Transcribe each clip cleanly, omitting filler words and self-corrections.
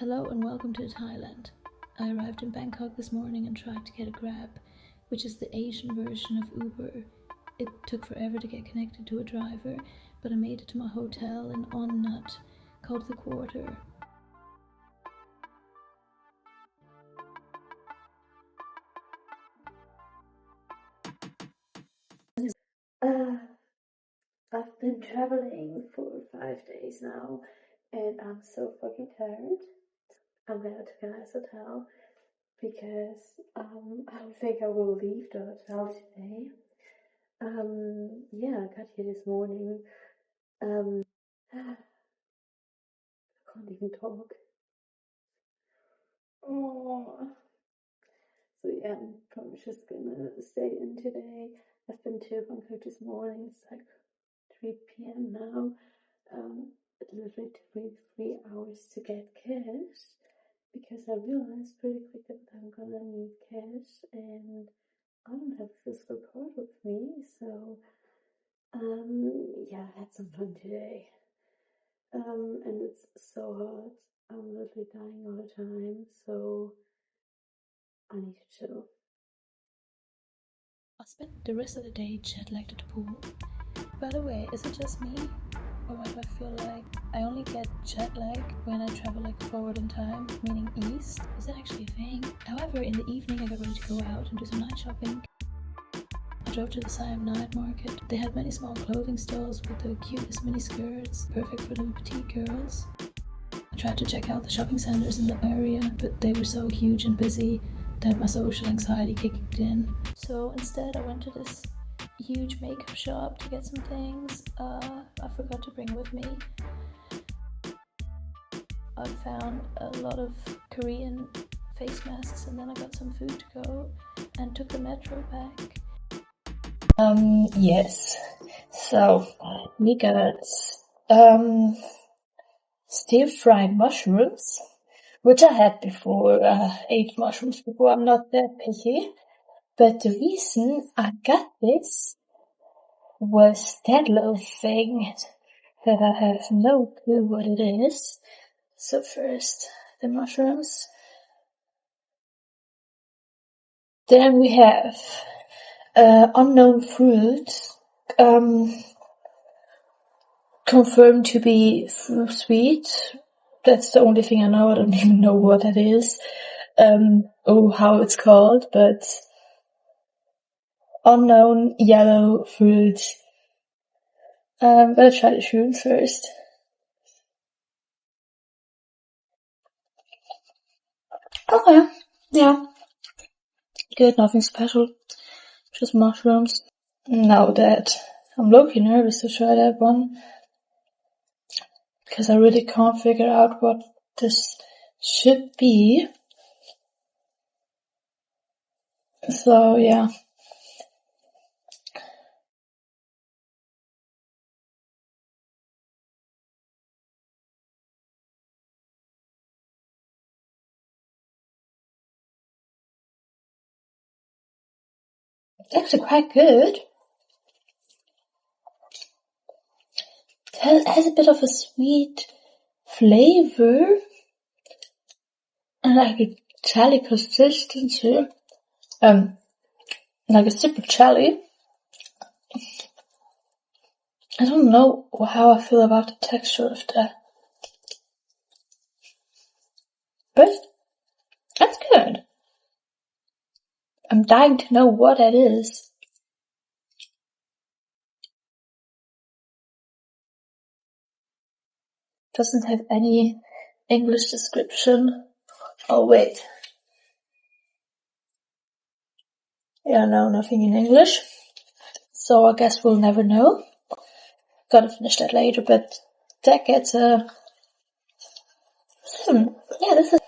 Hello and welcome to Thailand. I arrived in Bangkok this morning and tried to get a Grab, which is the Asian version of Uber. It took forever to get connected to a driver, but I made it to my hotel in On Nut, called the Quarter. I've been traveling for 5 days now, and I'm so fucking tired. I'm gonna take a nice hotel because I don't think I will leave the hotel today. Yeah, I got here this morning. I can't even talk. Oh. So yeah, I'm probably just gonna stay in today. I've been to Bangkok this morning. It's like 3 p.m. now. It literally took me 3 hours to get cash because I realized pretty quick that I'm gonna need cash and I don't have a physical card with me. So yeah, I had some fun today. And it's so hot. I'm literally dying all the time. So I need to chill. I spent the rest of the day jet-lagged at the pool. By the way, is it just me? Or why do I feel like I only get jet lag when I travel like forward in time, meaning east? Is that actually a thing? However, in the evening I got ready to go out and do some night shopping. I drove to the Siam night market. They had many small clothing stores with the cutest mini skirts, perfect for the petite girls. I tried to check out the shopping centers in the area, but they were so huge and busy that my social anxiety kicked in. So instead I went to this huge makeup shop to get some things I forgot to bring with me. I found a lot of Korean face masks and then I got some food to go and took the metro back. Yes. So we got stir-fried mushrooms, which I had before. Ate mushrooms before. I'm not that picky, but the reason I got this was that little thing that I have no clue what it is. So first, the mushrooms. Then we have unknown fruit. Confirmed to be sweet. That's the only thing I know. I don't even know what that is, or how it's called, but unknown yellow fruit. I'm gonna try the shrooms first. Okay, yeah, good, nothing special, just mushrooms. Now that I'm low-key nervous to try that one, because I really can't figure out what this should be. So yeah. It's actually quite good. It has a bit of a sweet flavor and like a jelly consistency. Like a super jelly. I don't know how I feel about the texture of that, but that's good. I'm dying to know what that is. Doesn't have any English description. Oh wait. Yeah, no, nothing in English. So I guess we'll never know. Gotta finish that later, but that gets a... yeah, this is...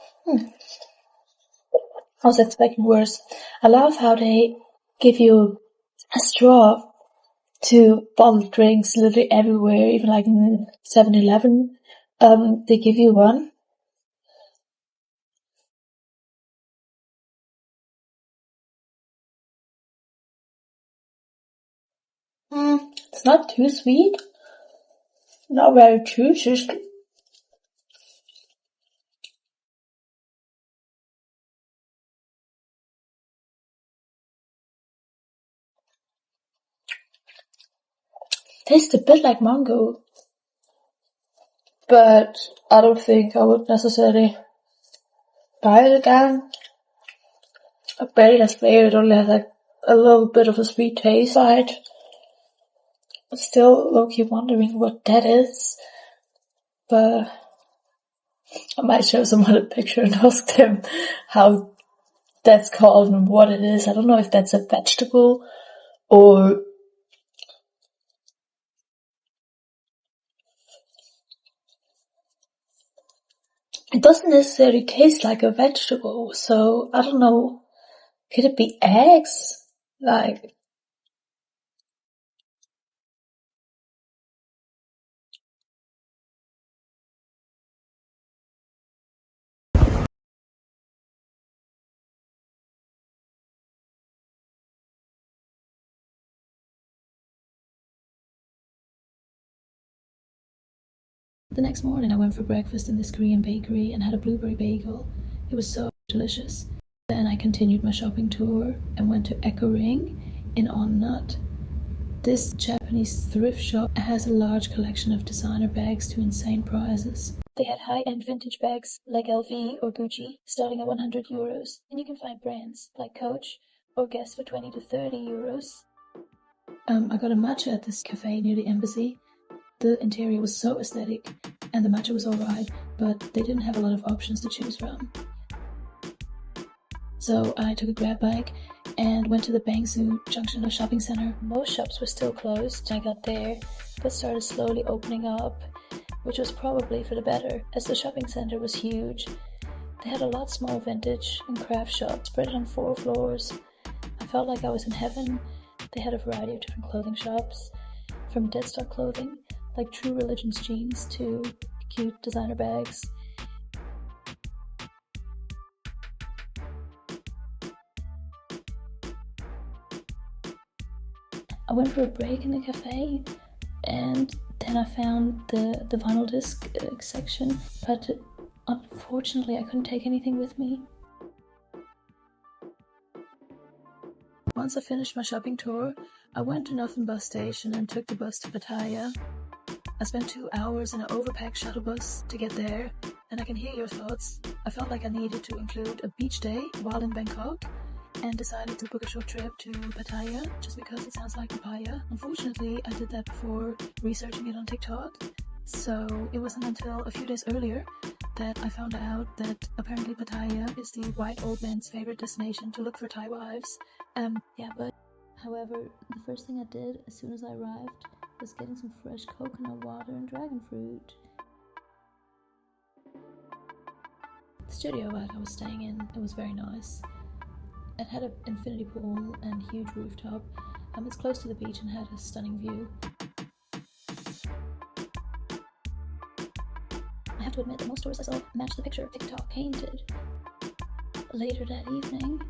I was expecting worse. I love how they give you a straw to bottled drinks literally everywhere, even like in 7-Eleven. They give you one. It's not too sweet. Not very too, just tastes a bit like mango, but I don't think I would necessarily buy it again. I barely has flavor, it only has like a little bit of a sweet taste side. I'm still low-key wondering what that is, but I might show someone a picture and ask them how that's called and what it is. I don't know if that's a vegetable or it doesn't necessarily taste like a vegetable, so I don't know. Could it be eggs? Like, The next morning I went for breakfast in this Korean bakery and had a blueberry bagel. It was so delicious. Then I continued my shopping tour and went to Echo Ring in Onnut. This Japanese thrift shop has a large collection of designer bags to insane prices. They had high-end vintage bags like LV or Gucci starting at 100 euros, and you can find brands like Coach or Guess for 20 to 30 euros. I got a matcha at this cafe near the embassy. The interior was so aesthetic, and the matcha was alright, but they didn't have a lot of options to choose from. So I took a grab bike and went to the Bangsu Junction shopping center. Most shops were still closed when I got there, but started slowly opening up, which was probably for the better, as the shopping center was huge. They had a lot small vintage and craft shops spread on 4 floors. I felt like I was in heaven. They had a variety of different clothing shops, from dead stock clothing, like True Religion's jeans, to cute designer bags. I went for a break in the cafe, and then I found the vinyl disc section, but unfortunately I couldn't take anything with me. Once I finished my shopping tour, I went to Northern Bus Station and took the bus to Pattaya. I spent 2 hours in an overpacked shuttle bus to get there, and I can hear your thoughts. I felt like I needed to include a beach day while in Bangkok, and decided to book a short trip to Pattaya just because it sounds like papaya. Unfortunately, I did that before researching it on TikTok, so it wasn't until a few days earlier that I found out that apparently Pattaya is the white old man's favorite destination to look for Thai wives. However, the first thing I did as soon as I arrived was getting some fresh coconut water and dragon fruit. The studio I was staying in, it was very nice. It had an infinity pool and huge rooftop. It's close to the beach and had a stunning view. I have to admit that most tours I saw matched the picture TikTok painted. Later that evening,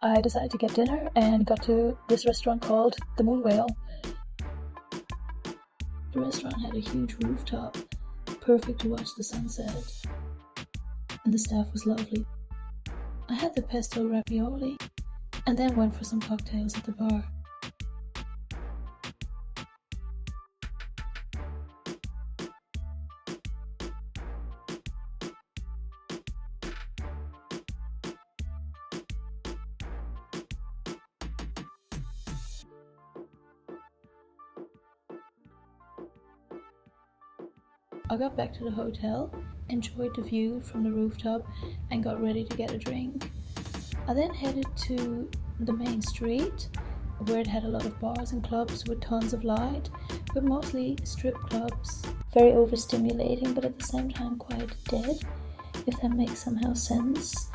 I decided to get dinner and got to this restaurant called the Moon Whale. The restaurant had a huge rooftop, perfect to watch the sunset, and the staff was lovely. I had the pesto ravioli and then went for some cocktails at the bar. I got back to the hotel, enjoyed the view from the rooftop, and got ready to get a drink. I then headed to the main street, where it had a lot of bars and clubs with tons of light, but mostly strip clubs. Very overstimulating, but at the same time quite dead, if that makes somehow sense.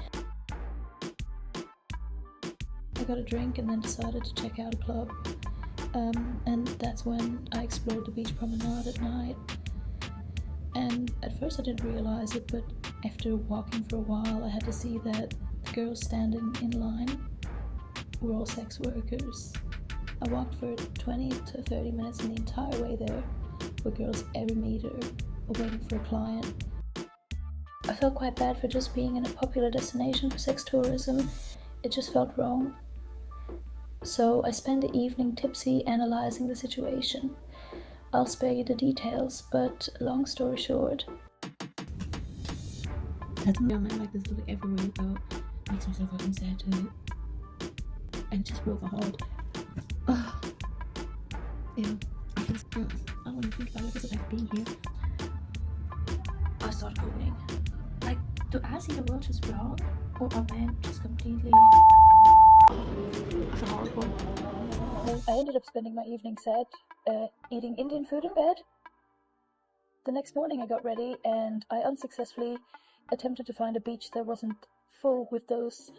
I got a drink and then decided to check out a club, and that's when I explored the beach promenade at night. And at first I didn't realize it, but after walking for a while I had to see that the girls standing in line were all sex workers. I walked for 20 to 30 minutes and the entire way there were girls every meter waiting for a client. I felt quite bad for just being in a popular destination for sex tourism. It just felt wrong. So I spent the evening tipsy analyzing the situation. I'll spare you the details, but long story short. That's my man, like this literally everywhere you go. Makes me so fucking sad too. And just broke my heart. Ugh. Yeah. I don't want to think about it because of like being here. I started Googling. Like, do I see the world just wrong? Or are men just completely... That's a hard one. I ended up spending my evening sad eating Indian food in bed. The next morning I got ready and I unsuccessfully attempted to find a beach that wasn't full with those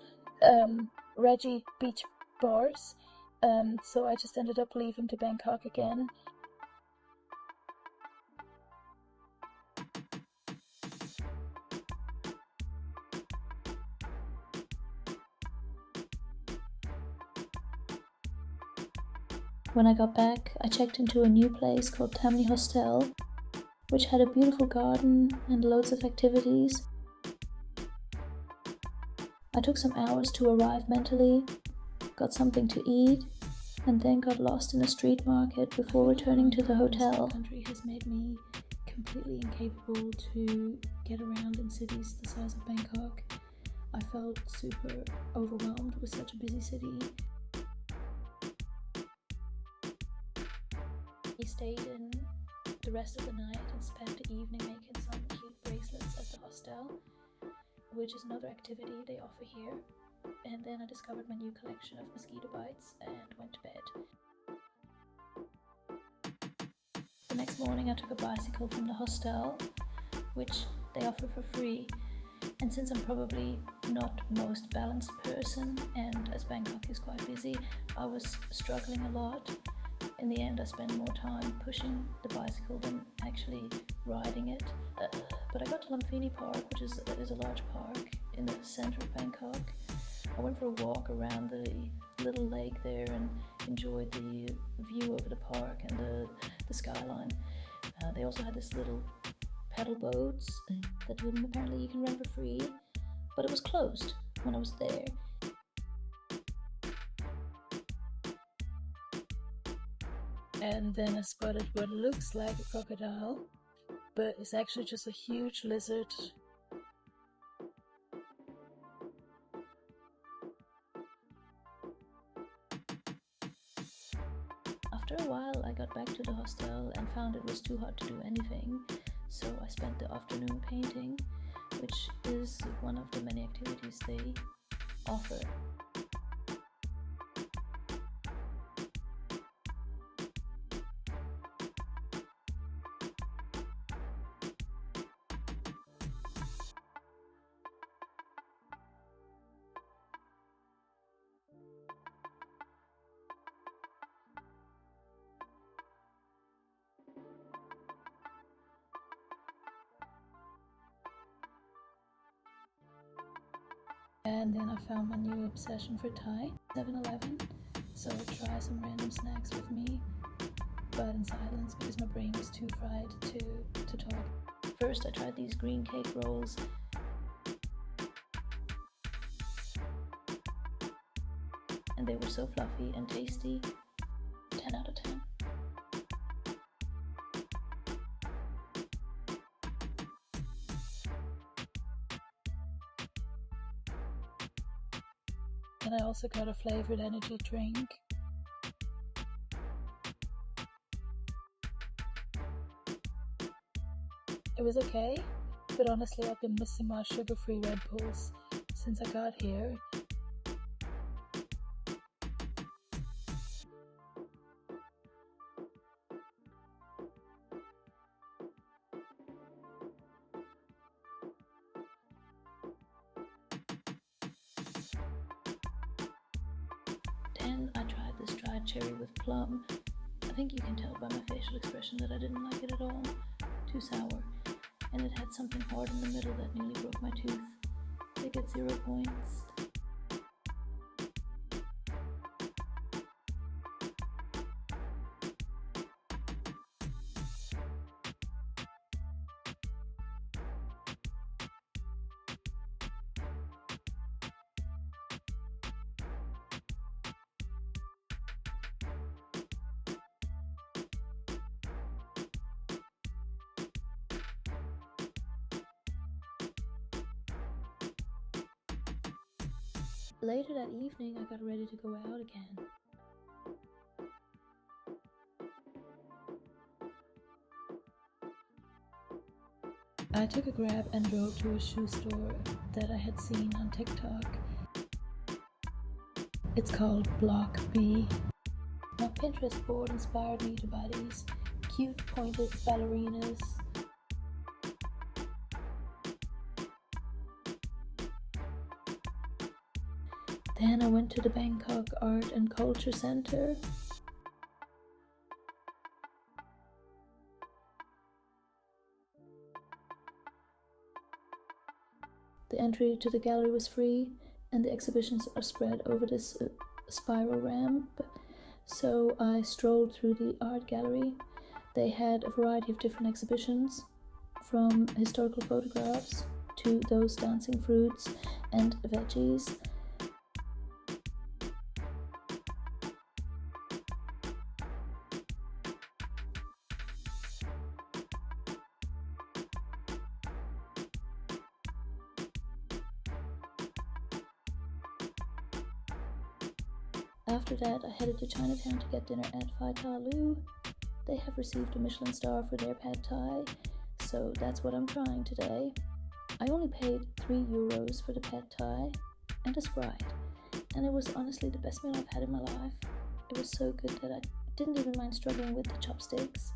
Reggie beach bars. So I just ended up leaving to Bangkok again. When I got back, I checked into a new place called Tamni Hostel, which had a beautiful garden and loads of activities. I took some hours to arrive mentally, got something to eat, and then got lost in a street market before returning to the hotel. This country has made me completely incapable to get around in cities the size of Bangkok. I felt super overwhelmed with such a busy city. We stayed in the rest of the night and spent the evening making some cute bracelets at the hostel, which is another activity they offer here. And then I discovered my new collection of mosquito bites and went to bed. The next morning I took a bicycle from the hostel, which they offer for free. And since I'm probably not the most balanced person, and as Bangkok is quite busy, I was struggling a lot. In the end, I spent more time pushing the bicycle than actually riding it. But I got to Lumphini Park, which is a large park in the center of Bangkok. I went for a walk around the little lake there and enjoyed the view over the park and the skyline. They also had this little paddle boats that apparently you can rent for free, but it was closed when I was there. And then I spotted what looks like a crocodile, but it's actually just a huge lizard. After a while, I got back to the hostel and found it was too hot to do anything, so I spent the afternoon painting, which is one of the many activities they offer. And then I found my new obsession for Thai, 7-Eleven, so try some random snacks with me, but in silence because my brain was too fried to talk. First I tried these green cake rolls. And they were so fluffy and tasty. 10 out of 10. And I also got a flavored energy drink. It was okay, but honestly I've been missing my sugar-free Red Bulls since I got here. Then I tried this dried cherry with plum. I think you can tell by my facial expression that I didn't like it at all. Too sour. And it had something hard in the middle that nearly broke my tooth. They get 0 points. Later that evening, I got ready to go out again. I took a Grab and drove to a shoe store that I had seen on TikTok. It's called Block B. My Pinterest board inspired me to buy these cute pointed ballerinas. Then I went to the Bangkok Art and Culture Center. The entry to the gallery was free, and the exhibitions are spread over this spiral ramp. So I strolled through the art gallery. They had a variety of different exhibitions, from historical photographs to those dancing fruits and veggies. After that, I headed to Chinatown to get dinner at Airalo. They have received a Michelin star for their pad thai, so that's what I'm trying today. I only paid €3 for the pad thai and a Sprite, and it was honestly the best meal I've had in my life. It was so good that I didn't even mind struggling with the chopsticks.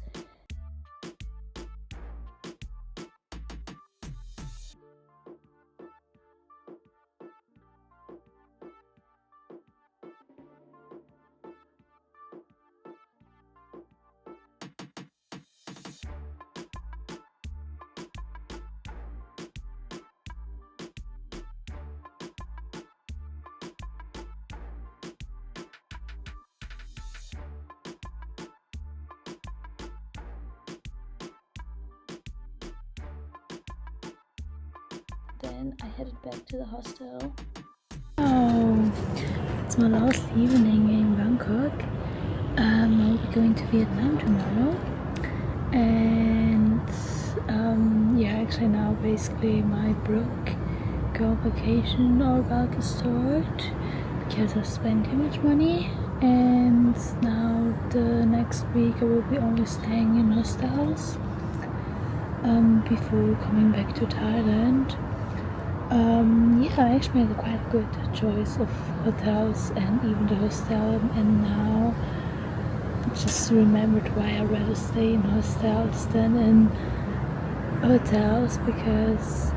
Then I headed back to the hostel. Oh, it's my last evening in Bangkok. I'll be going to Vietnam tomorrow. And yeah, actually now basically my broke girl vacation are about to start because I spent too much money. And now the next week I will be only staying in hostels before coming back to Thailand. Yeah, I actually made quite a good choice of hotels and even the hostel, and now just remembered why I rather stay in hostels than in hotels, because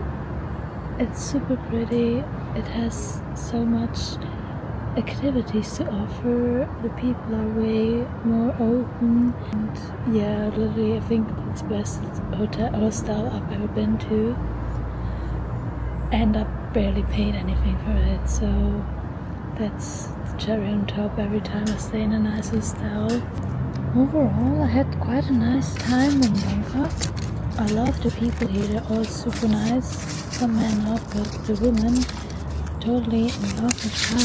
it's super pretty, it has so much activities to offer, the people are way more open, and yeah, literally I think it's the best hostel I've ever been to. And I barely paid anything for it, so that's the cherry on top every time I stay in a nice hostel. Overall, I had quite a nice time in Bangkok. I love the people here, they're all super nice. Some men not, but the women, totally in love with Thai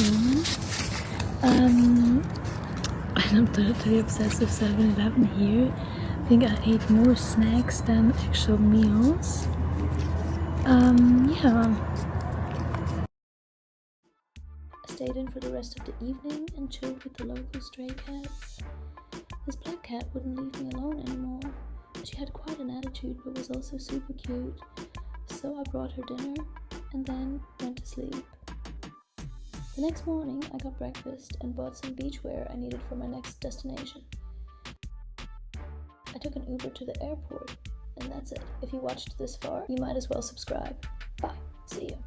women. I'm totally obsessed with 7-Eleven here. I think I ate more snacks than actual meals. Yeah. I stayed in for the rest of the evening and chilled with the local stray cats. This black cat wouldn't leave me alone anymore. She had quite an attitude but was also super cute. So I brought her dinner and then went to sleep. The next morning I got breakfast and bought some beachwear I needed for my next destination. I took an Uber to the airport. And that's it. If you watched this far, you might as well subscribe. Bye. See you.